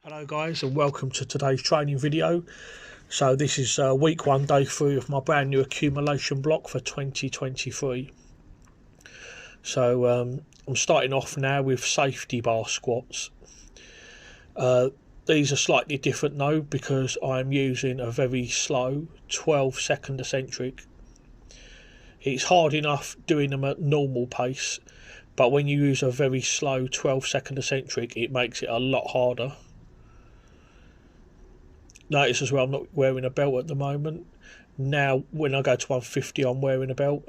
Hello guys, and welcome to today's training video. So this is week 1, day 3 of my brand new accumulation block for 2023. So I'm starting off now with safety bar squats. These are slightly different though, because I'm using a very slow 12-second eccentric. It's hard enough doing them at normal pace, but when you use a very slow 12-second eccentric, it makes it a lot harder. Notice as well I'm not wearing a belt at the moment. Now when I go to 150 I'm wearing a belt,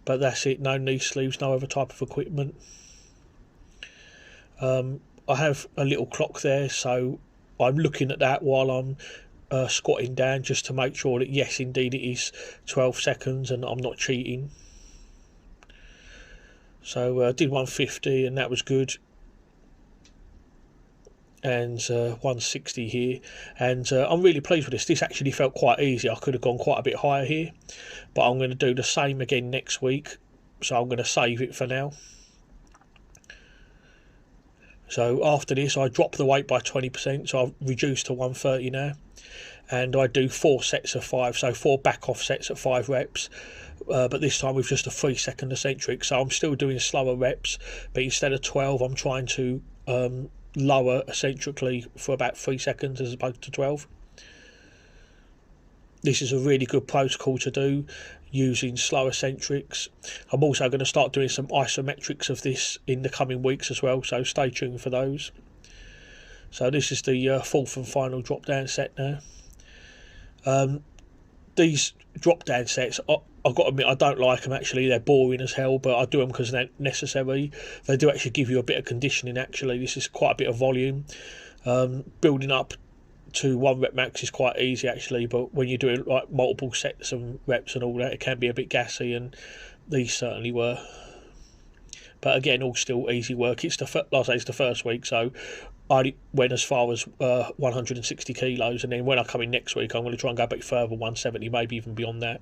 but that's it, no knee sleeves, no other type of equipment. I have a little clock there, so I'm looking at that while I'm squatting down, just to make sure that yes indeed it is 12 seconds and I'm not cheating. So I did 150 and that was good, and 160 here, and I'm really pleased with this. This actually felt quite easy. I could have gone quite a bit higher here, but I'm going to do the same again next week, so I'm going to save it for now. So after this I drop the weight by 20%, so I've reduced to 130 now, and I do 4 sets of 5, so 4 back off sets at 5 reps, but this time with just a 3-second eccentric. So I'm still doing slower reps, but instead of 12 I'm trying to lower eccentrically for about 3 seconds as opposed to 12. This is a really good protocol to do using slow eccentrics. I'm also going to start doing some isometrics of this in the coming weeks as well, so stay tuned for those. So this is the fourth and final drop down set now. These drop down sets, I've got to admit I don't like them actually. They're boring as hell, but I do them because they're necessary. They do actually give you a bit of conditioning actually. This is quite a bit of volume. Building up to 1 rep max is quite easy actually, but when you're doing like multiple sets and reps and all that, it can be a bit gassy, and these certainly were. But again, all still easy work. It's like I say, it's the first week, so I went as far as 160 kilos, and then when I come in next week I'm going to try and go a bit further, 170, maybe even beyond that.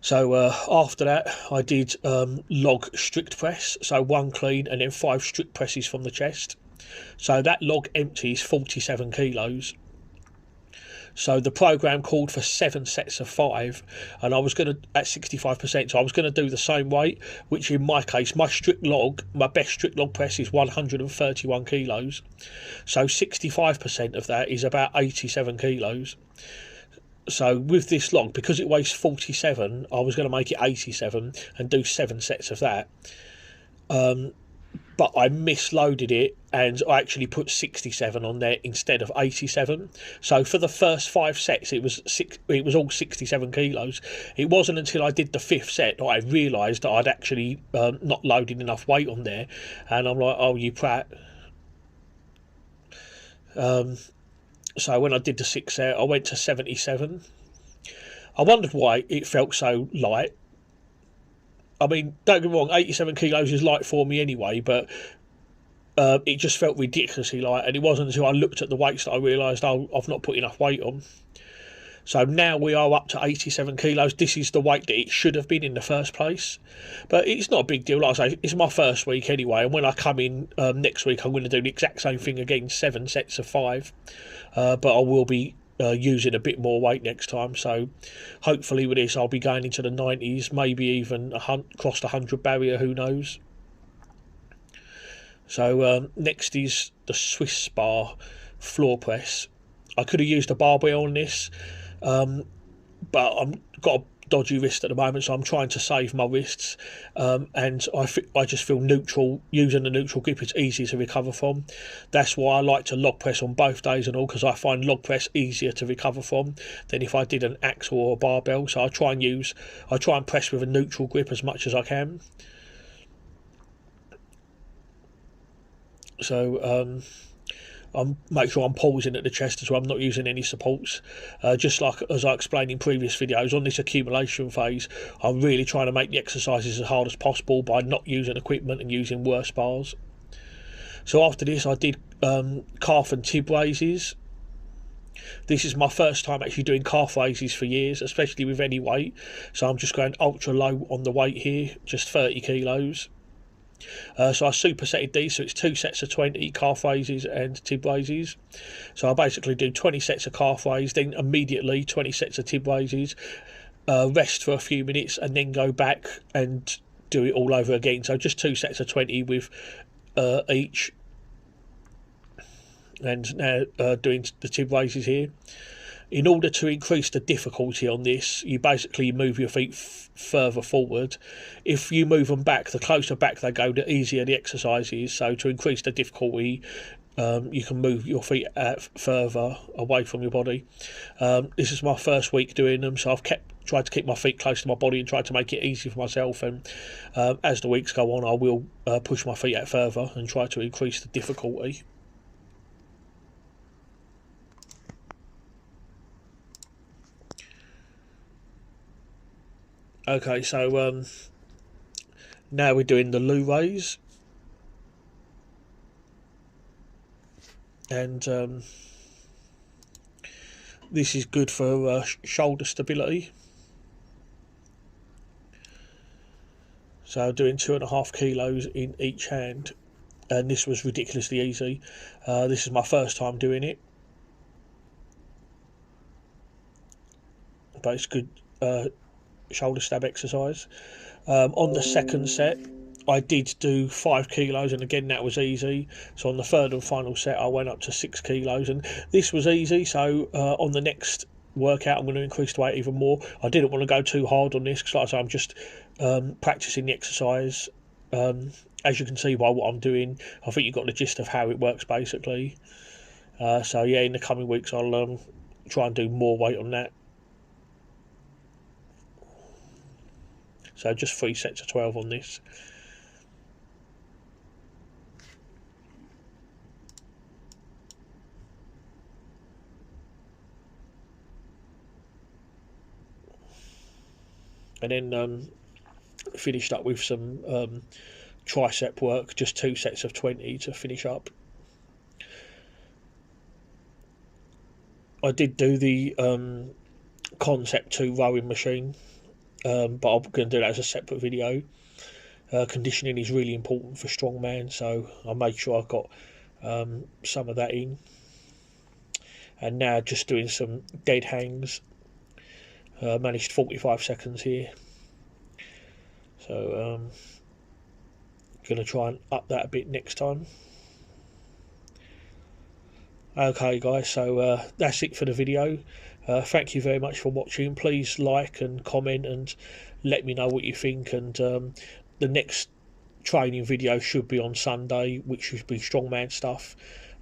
So after that I did log strict press, so 1 clean and then 5 strict presses from the chest. So that log empty is 47 kilos. So the program called for 7 sets of 5, and I was going to, at 65%, so I was going to do the same weight, which in my case, my best strict log press is 131 kilos. So 65% of that is about 87 kilos. So with this log, because it weighs 47, I was going to make it 87 and do 7 sets of that. But I misloaded it and I actually put 67 on there instead of 87. So for the first 5 sets it was all 67 kilos. It wasn't until I did the 5th set that I realised that I'd actually not loaded enough weight on there, and I'm like, oh you prat. So when I did the 6th set I went to 77. I wondered why it felt so light. I mean, don't get me wrong, 87 kilos is light for me anyway, but it just felt ridiculously light, and it wasn't until I looked at the weights that I realised, oh, I've not put enough weight on. So now we are up to 87 kilos. This is the weight that it should have been in the first place, but it's not a big deal. Like I say, it's my first week anyway, and when I come in next week I'm going to do the exact same thing again, 7 sets of 5, but I will be using a bit more weight next time, so hopefully with this I'll be going into the 90s, maybe even cross the 100 barrier, who knows. So next is the Swiss bar floor press. I could have used a barbell on this, but I've got a dodgy wrist at the moment, so I'm trying to save my wrists, and I just feel neutral. Using the neutral grip is easy to recover from. That's why I like to log press on both days and all, because I find log press easier to recover from than if I did an axle or a barbell. So I try and press with a neutral grip as much as I can. So I'll make sure I'm pausing at the chest as well. I'm not using any supports. Just like as I explained in previous videos, on this accumulation phase, I'm really trying to make the exercises as hard as possible by not using equipment and using worse bars. So after this I did calf and tib raises. This is my first time actually doing calf raises for years, especially with any weight. So I'm just going ultra low on the weight here, just 30 kilos. So I supersetted these, so it's 2 sets of 20 calf raises and tib raises. So I basically do 20 sets of calf raises, then immediately 20 sets of tib raises, rest for a few minutes, and then go back and do it all over again. So just 2 sets of 20 with each. And now doing the tib raises here. In order to increase the difficulty on this, you basically move your feet further forward. If you move them back, the closer back they go, the easier the exercise is. So to increase the difficulty, you can move your feet further away from your body. This is my first week doing them, so I've tried to keep my feet close to my body and tried to make it easy for myself. And as the weeks go on, I will push my feet out further and try to increase the difficulty. Okay, so now we're doing the loo raise, and this is good for shoulder stability. So doing 2.5 kilos in each hand, and this was ridiculously easy. This is my first time doing it, but it's good shoulder stab exercise. On the second set I did do 5 kilos, and again that was easy. So on the third and final set I went up to 6 kilos, and this was easy. So on the next workout I'm going to increase the weight even more. I didn't want to go too hard on this because, like I say, I'm just practicing the exercise. As you can see by what I'm doing, I think you've got the gist of how it works basically. So yeah, in the coming weeks I'll try and do more weight on that. So just 3 sets of 12 on this. And then finished up with some tricep work, just 2 sets of 20 to finish up. I did do the Concept 2 rowing machine, but I'm going to do that as a separate video. Conditioning is really important for strongman, so I made sure I got some of that in. And now just doing some dead hangs. Managed 45 seconds here, so going to try and up that a bit next time. Okay guys, so that's it for the video. Thank you very much for watching. Please like and comment and let me know what you think, and the next training video should be on Sunday, which should be strongman stuff.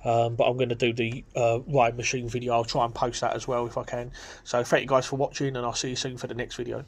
But I'm going to do the rowing machine video. I'll try and post that as well if I can. So thank you guys for watching, and I'll see you soon for the next video.